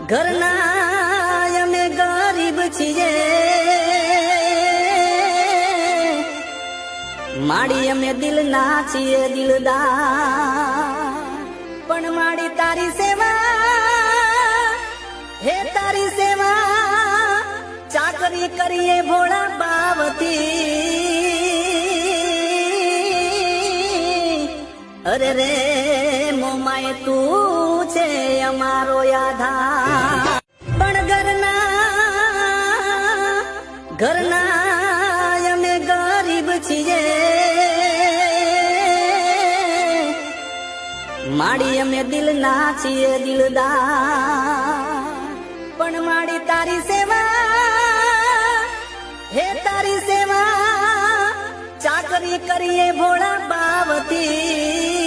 ઘરના અમે ગરીબ છીએ, માડી અમે દિલના છીએ દિલદાર, પણ માડી તારી સેવા, હે તારી સેવા ચાકરી કરીએ ભોળા બાવથી. અરે રે મોમાય તું છે અમારો આધાર, પણ ઘરના અમે ગરીબ છીએ, માડી અમે દિલના છીએ દિલદાર, પણ માડી તારી સેવા, હે તારી સેવા ચાકરી કરીએ ભોળા બાવથી.